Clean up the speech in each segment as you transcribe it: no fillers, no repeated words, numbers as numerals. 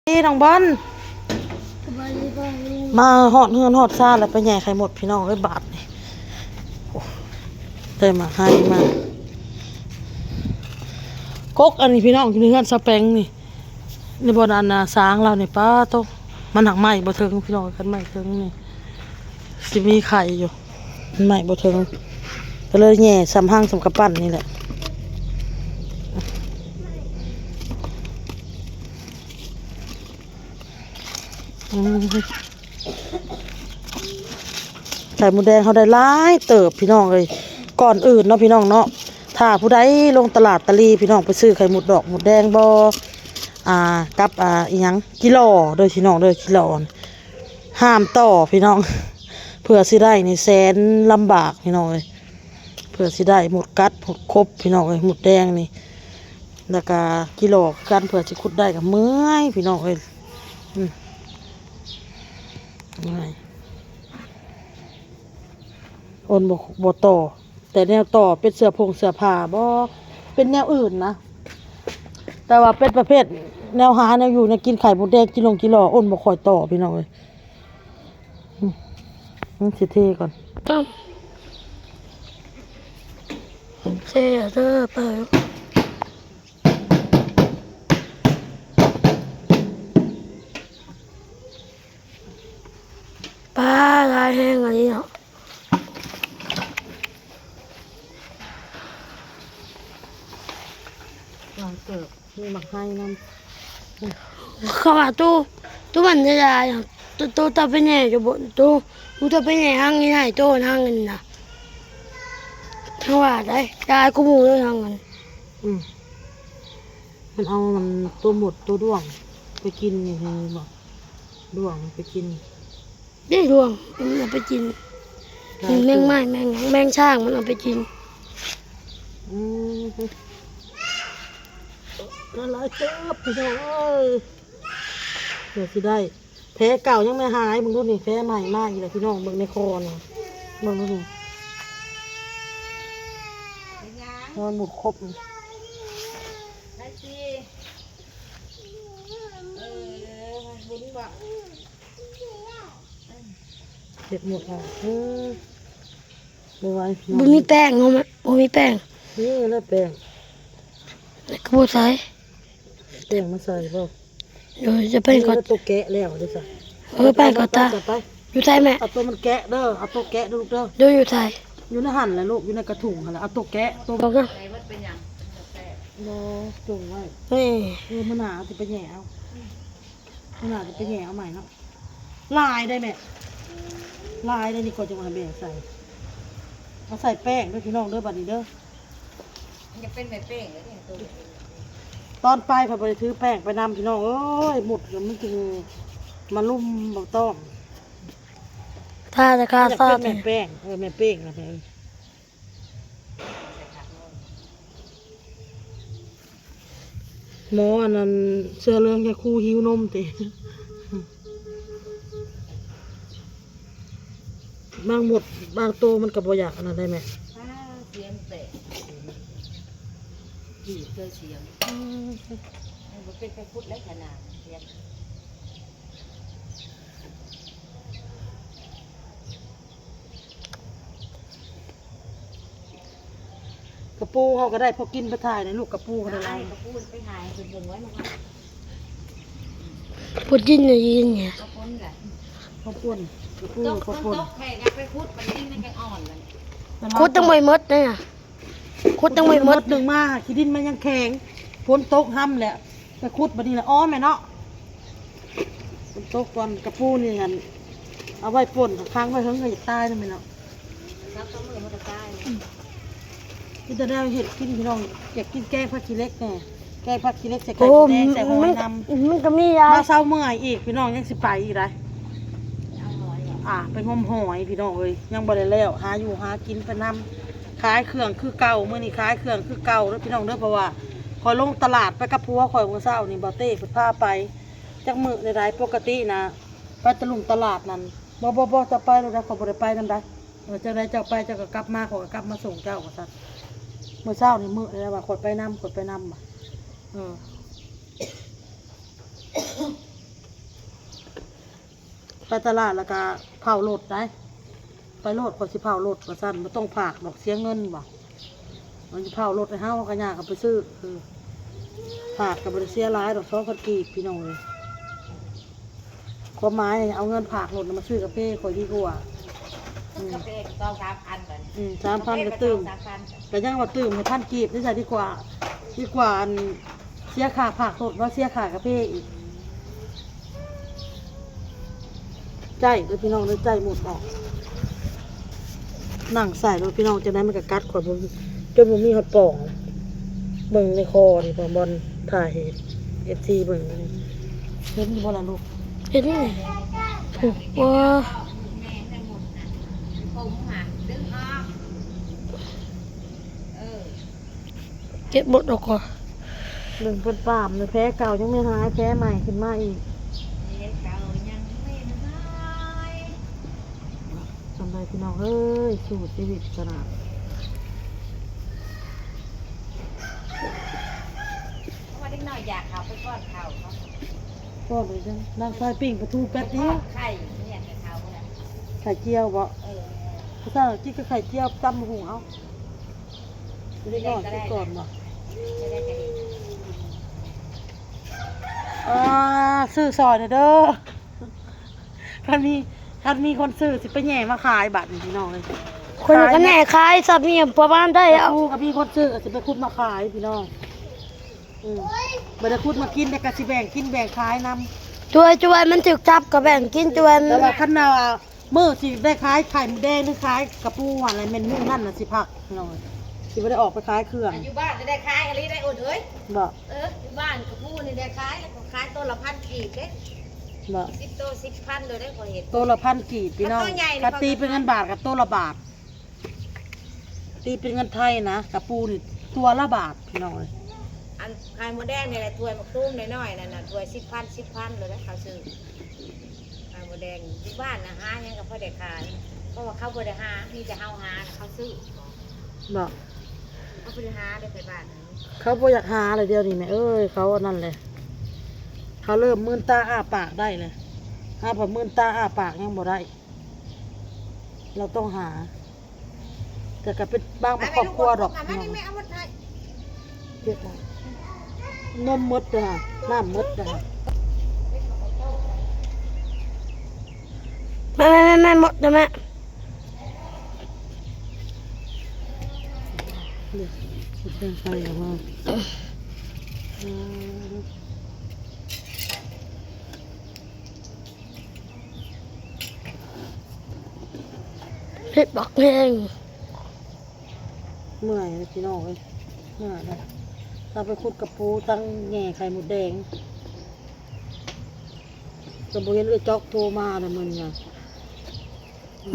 นี่น้องบอลมาหอดเฮือนหอดซ่าแล้วไปแย่ไข่หมดพี่น้องเอ้ยบาทนี่เติมมาให้มากกอันนี้พี่น้องที่เฮือนสแปงนี่ในบนอันน่ะสางเรานี่ป้าโตมันหักไหม้บ่ถึงพี่น้องกันไหม้ถึงนี่สิมีไข่อยู่มันไหม้บ่ถึงก็เลยแย่สำห้างสำกระปั้นนี่แหละไข่หมูแดงเขาได้หลายเติบพี่น้องเลยก่อนอื่นเนาะพี่น้องเนาะถ้าผู้ใดลงตลาดตะลีพี่น้องไปซื้อไข่หมูดอกหมูแดงบ่กับอีหยังกิโลโดยพี่น้องโดยกิโลห้ามต่อพี่น้องเพื่อสิได้นี่แสนลำบากพี่น้องเลยเพื่อสิได้หมดกัดหมดครบพี่น้องเลยหมดแดงนี่แล้วก็กิโลกันเพื่อสิขุดได้กับเมื่อยพี่น้องเลยโอนบ่ต่อแต่แนวต่อเป็นเสื้อผ้าบ่เป็นแนวอื่นนะแต่ว่าเป็นประเภทแนวหาแนวอยู่ในกินไข่มดแดงกิโลโอนบ่ค่อยต่อพี่น้องเอ้ยสิเทก่อนต้องเสียเด้อไปปลาลายแห้งอะไรเนาะวางเกิบมีหมักให้น้ำเขาว่าตู้มันจะได้ตู้ตาเป็นไงจะบ่นตู้ตาเป็นไงห้างนี้ให้ตู้ห้างเงินนะทั้งว่าได้กูมูด้วยห้างเงินมันเอามันตัวหมดตัวด้วงไปกินนี่บอกด้วงไปกินได้ดวงมันเอาไปกินแมงไม้แมงช่างมันเอาไปกินนั่นแหละเจ็บพี่น้องเอ้ยเดี๋ยวสิได้แผลเก่ายังไม่หายมึงดูนี่แผลใหม่มากอีกเลยพี่น้องเบิ่งในคอนี่เบิ่งดูนี่นอนหมดครบได้สิบุญบ่เจ็บหมดแล้วบุมีแป้งเขาไหมบุมีแป้งนี่แล้วแป้งกระปุกใส่แป้งมาใส่บ่เดี๋ยวจะเป็นก่อนตัวแกะแล้วดิจ้ะแป้งก่อนตาอยู่ไทยแม่เอาตัวมันแกะเด้อเอาตัวแกะดูลูกเด้อดูอยู่ไทยอยู่ในหั่นแหละลูกอยู่ในกระถุงหั่นแหละเอาตัวแกะตัวบอกกันรอจุ่มไว้มันหนาจะไปแหย่เอามันหนาจะไปแหย่เอาใหม่เนาะลายได้ไหมลายได้นี่ก่อนจะมาแบ่งใส่เอาใส่แป้งด้วยพี่น้องเด้อบัดนี้เด้อจะเป็นแบบแป้งเลยเนี่ยตัวตอนไปพอไปถือแป้งไปนำพี่น้องเอ้ยหมดมันจริงมาลุ่มบ่ต้อมถ้าจะฆ่าซาแม่แป้งแม่แป้งนะแม่หมออันนั้นเสื้อเรื่องแค่คู่หิวนมติบางหมดบางโตมันกับบ่อยากอันนั้นได้ไหมเสียงแตกดีเจอเสียงมันเป็นไปพุทธและขนาดเสียงกระปูเขาก็ได้พอกินไปถ่ายในลูกกระปูเขาได้กระปูไปถ่ายเป็นวงไว้มั้งพูดยินเลยยินไงกระปุนแหละข้าวปุ้นกระปูกระปุนแข่งไปพุทธมันนี่มันยังอ่อนเลยคุดต้องไม่มดนะคุดต้องไม่มดหนึ่งมาขี้ดินมันยังแข็งฝนตกห้ำแหละไปคุดบัดนี้แหละอ้อมแม่เนาะฝนตกก่อนกระปูนี่กันเอาไว้ป่นค้างไว้เฮิงก็จะตายนั่นไหมเนาะครับต้องมือมันจะตายที่จะได้เห็ดกินพี่น้องอยากกินแกงผักขี้เล็กแน่แกงผักขี้เล็กใส่ไข่แดงใส่หอยนำมันก็มียามาเศร้าเมื่อยอีกพี่น้องยังสิไปอีกไรไปงมหอยพี่น้องเอ้ยยังบ่ได้แล้วหาอยู่หากินไปนำขายเครื่องคือเก่าเมื่อนี่ขายเครื่องคือเก่าแล้วพี่น้องเด้อเพราะว่าคอยลงตลาดไปกับผัวคอยมื้อเช้านี่บ่เต้เพิ่นพาไปจักมื้อใดๆปกตินะไปตะลุมตลาดนั่นบ่จะไปแล้วนะขอยบ่ได้ไปนำได้จังได๋เจ้าไปเจ้าก็กลับมาขอยก็กลับมาส่งเจ้าว่าซั่นมื้อเช้านี่มื้อใดว่าขอยไปนำ ตลาดแล้วก็เผารถได้ไปรถก็สิเผารถว่าซั่นบ่ต้องฝากดอกเสียเงินบ่มันสิเผารถให้เฮาก็ยากก็ไปซื้อคือฝากก็บ่ได้เสียหลายดอก2,000กีบพี่น้องเลยความหมายเอาเงินฝากรถมาซื้อกาแฟค่อยดีกว่า กาแฟก็3,000บัด 3,000ก็ตื่มก็ยังว่าตื่มให้1,000กีบนี่ใช่ดีกว่าอันเสียค่าฝากรถว่าเสียค่ากาแฟอีกใจเด้อพี่น้องเด้อใจหมดออกนั่งใส่รถพี่น้องจังได๋มันก็กัดข่อยบ่จนบ่มีฮอดป่องเบิ่งในคอนี่บ่บอลถ่ายเห็น FC เบิ่งนี่เห็นอยู่บ่ล่ะลูก เห็นไหมว้า แม่ทั้งหมดน่ะผมหักดึงออกเก็บหมดออกก่อน เบิ่งเพิ่นปามเลยแผลเก่ายังไม่หายแผลใหม่ขึ้นมาอีก เด็กเก่ายังไม่หาย จำได้พี่น้องเอ้ยสู้ชีวิตขนาด เพราะว่าเด็กน้อยอยากเข้าไปก้อนเข้าเขา ก็เลยจังนั่งซอยปิ้งประตูแป๊บเดียว ไข่เนี่ยจะเข้าบ่ได้ ไข่เจียวบ่ภาษาจีก็ไข่เจียวตำหูเอาไม่ได้ก่อนกินก่อนบ่ จะได้จะเห็น ซื้อซอยเด้อคันมีคนซื้อสิไปแย่มาขายบัตรนี่พี่น้องเลย คนก็แน่คล้ายสับเมียมประมาณได้เอา กับมีคนซื้อสิไปคุดมาขายพี่น้องบ่ได้คุดมากินแต่ก็สิแบ่งกินแบ่งขายนำ จวยมันถึกจับกับแบ่งกินจวย แต่ว่าคันน่ะมื้อสิได้ขายไข่หมูแดงหรือขายกระปูอะไรแม่นมื้อนั่นน่ะสิพักพี่น้องสิบ่ได้ออกไปขายเครื่อง อยู่บ้านจะได้ขายอะไรได้อดเอ้ย บ่ อยู่บ้านกับผู้นี่ได้ขายแล้วก็ขายตัวละ1,000กีบเด้ บ่ 10ตัว10,000เลยได้ขอเห็น ตัวละ1,000กีบพี่น้อง แล้วตัวใหญ่นี่ ถ้าตีเป็นเงินบาทกับตัวละบาท ตีเป็นเงินไทยนะกระปูนี่ตัวละบาทพี่น้องเอ้ย อันไข่หมูแดงนี่แหละถ้วยมักตุ้มน้อยๆนั่นน่ะถ้วย10,000เลยได้เขาซื้อไข่หมูแดงอยู่บ้านน่ะหายังก็พอได้ขายเพราะว่าเขาบ่ได้หามีแต่เฮาหาน่ะเขาซื้อ บ่ เขาบ่ได้หาได้ไปบ้านนั้น เขาบ่อยากหาอะไรเดียวนี่แม่เอ้ยเขาอันนั้นเลยเขาเริ่มมื่นตาอ้าปากได้เลยหาพอมื่นตาอ้าปากยังบ่ได้ เราต้องหา แต่ก็เป็นบางครอบครัวดอก มา พี่ นี่ น้อง แม่เอามาให้ เรียกว่านมมดเด้อค่ะน้ำมดเด้อค่ะ แม่หมดนะแม่ เดี๋ยวเพิ่งใส่ออกมา เห็ดบักแห้ง เมื่อยนะพี่น้องเอ้ยเมื่อยนะถ้าไปขุดกระปูตั้งแง่ไข่หมดแดงกระปูเห็นเลยจอกโทรมาเลยมันไง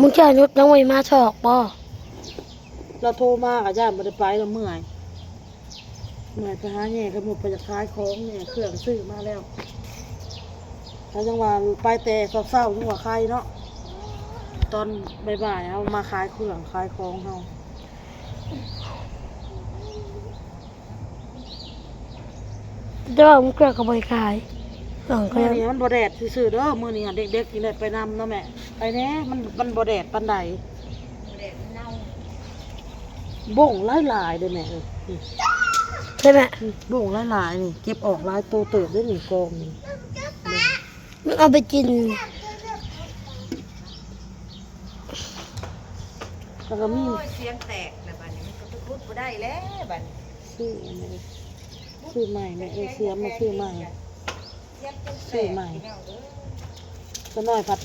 มึงจะยุดน้องไว้มาถอกบ่ เราโทรมากับญาติไม่ได้ไปเราเมื่อยไปหาแง่ไข่หมดไปจะขายของเนี่ยเครื่องซื้อมาแล้วแล้วจังหวะไปแต่เศร้าๆจังหวะใครเนาะตอนบ่ายๆเอามาขายเครื่องขายของเฮา เดี๋ยวมึงเกลือกับบริขายหลังก็ มื้อ ยัง นี้มันบ่แดดซื่อๆเด้อมื้อนี้เด็กๆกินได้ไปนำเนาะแม่ไปแหน่มันบ่แดดปานใด เด็กเน่า บ่งหลายๆเด้อแม่นี่ ใช่ไหม บ่งหลายๆนี่เก็บออกหลายโตเติบได้นี่กองนี่ มึงเอาไปกิน แล้วก็มี โอ้ยเสียงแตกแล้วบัดนี้มันก็ไปพูดบ่ได้แล้วบัดนี้ ซื้อใหม่แม่เสียมาซื้อใหม่ เสียงจนแตก ซื้อใหม่ พี่น้องเอ้ย ก็น้อยผัด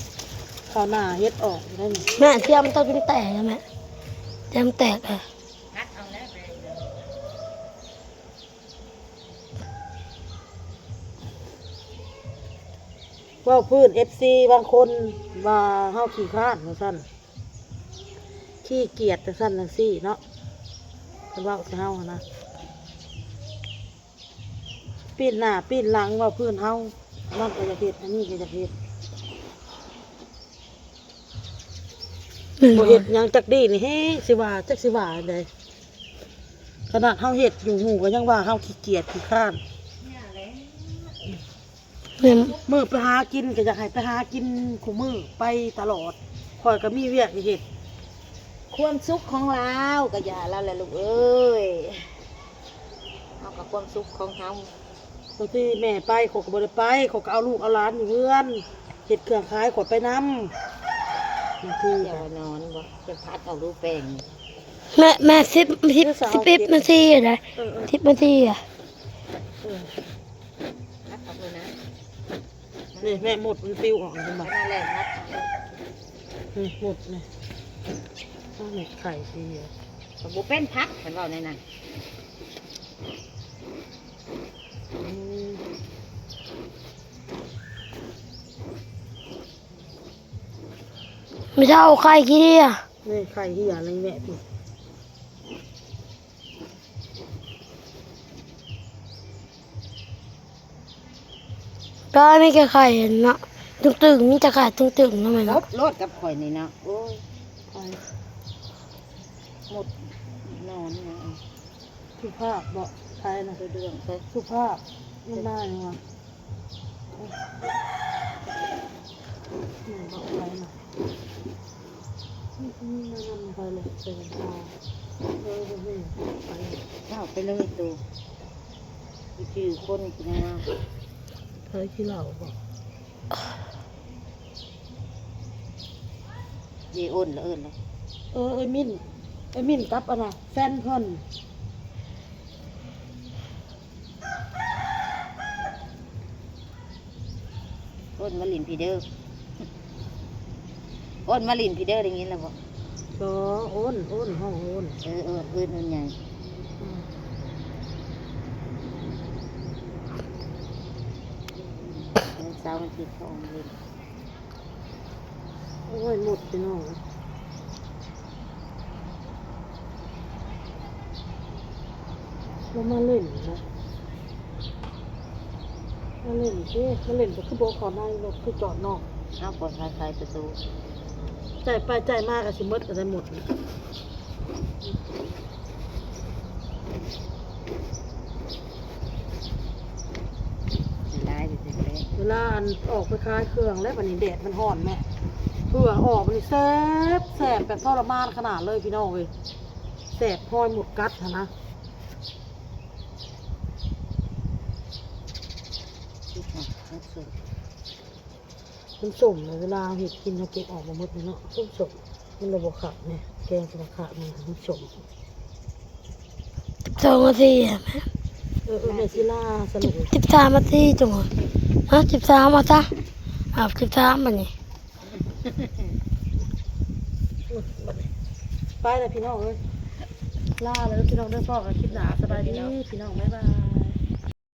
ข้าวหน้าเฮ็ดออกได้นี่ แม่เทียมต้องกินแตกนะแม่เทียมแตกอ่ะ งัดเอาแล้วไป เว้าพื้น FC บางคนว่าเฮาขี้คร้านว่าซั่นขี้เกียจจังซั่นจังซี่เนาะเพิ่นเว้าสิเฮาหั้นนะปีนหน้าปีนหลังเว่าพื้นเฮานั่นก็จะเฮ็ดอันนี้ก็จะเฮ็ดบ่เฮ็ดหยังจักดีนี่แฮงสิว่าจักสิว่าได้ขนาดเฮาเฮ็ดอยู่หมู่ก็ยังว่าเฮาขี้เกียจขี้คร้าน เนี่ยแหละ ม แม่น มือไปหากินก็อยากให้ไปหากินคู่มือไปตลอดคอยก็มีเวียกให้เฮ็ด ความสุขของเราก็อย่าเราแหละลูกเอ้ยเอากับความสุขของเขา บางทีแม่ไปเขาก็บ่ได้ไปเขาก็เอาลูกเอาหลานอยู่เฮือนเฮ็ดเครื่องขายขอยไปนำบางที อย่านอนบ่จะพัดเอาลูกแป้ง แม่10นาทีอะได้ เออ 10นาทีอะ พัดเอาเลยนะ นี่แม่หมดมันปิวออกจังบ่ นั่นแหละพัด นี่หมดนี่ต้องเม็ดไข่สิ เอาบุเป็นพักเหมือนเราในนั้น อืม ไม่เท่าใครขี้อะ นี่ไข่เหี้ยอะไรแม่พี่ ก็ไม่แค่ไข่เห็นเนาะตึงๆมีแต่ไข่ตึงๆนะแม่ ร เนาะ ถรถกับข่อยนี่เนาะโอ้ย ไข่ หมดนอนนี่นะ สุภาพบ่ไข่นะ เดือดๆไป สุภาพไม่ได้เลยวะบอกไข่นะไม่นำไปเลยเป็นตาไม่ไป เข้าไปเลยตูไปจื้อคนกินมา เคยขี้เหล่าบ่ เยอ้นละเอิญละ เอ้ยมิ้นกับอันน่ะแฟนเพิ่น อ้นมาลินพีเดอร์อ้นมาลินพีเดอร์อย่างงี้แล้วบ่ ก็โอนห้องโอน เอิญนั่นใหญ่เช้ามันติดท้องเลย โอ้ยหมดไปน้องเรามาเล่นนะมาเล่นก็คือโบขอในรถคือจอดนอก เอาปลดคลายประตู จ่ายไปจ่ายมากอะสิหมดก็ได้หมด จะได้ไปเสร็จแล้ว เวลาอันออกไปคลายเครื่องแล้ววันนี้แดดมันห่อนแม่เพื่อออกมันนี่แสบแบบทรมานขนาดเลยพี่น้องเลยแสบพอยหมดกัดหั้นนะ คิดว่าเขาสุด มันสมเลยเวลาเห็ดกินเราเก็บออกมาหมดเลยเนาะส้มสมมันระบบขาดเนี่ยแกงสมขาดมันสม 12นาทีอะแม่ เมซิล่าสรุป 13นาทีจังหวะฮะ13มาซะ13บัดนี้ ไปเลยพี่น้องเลยล่าเลยพี่น้องเด้อพ่อกับคลิปหนาสบายดีพี่น้องบ๊ายบาย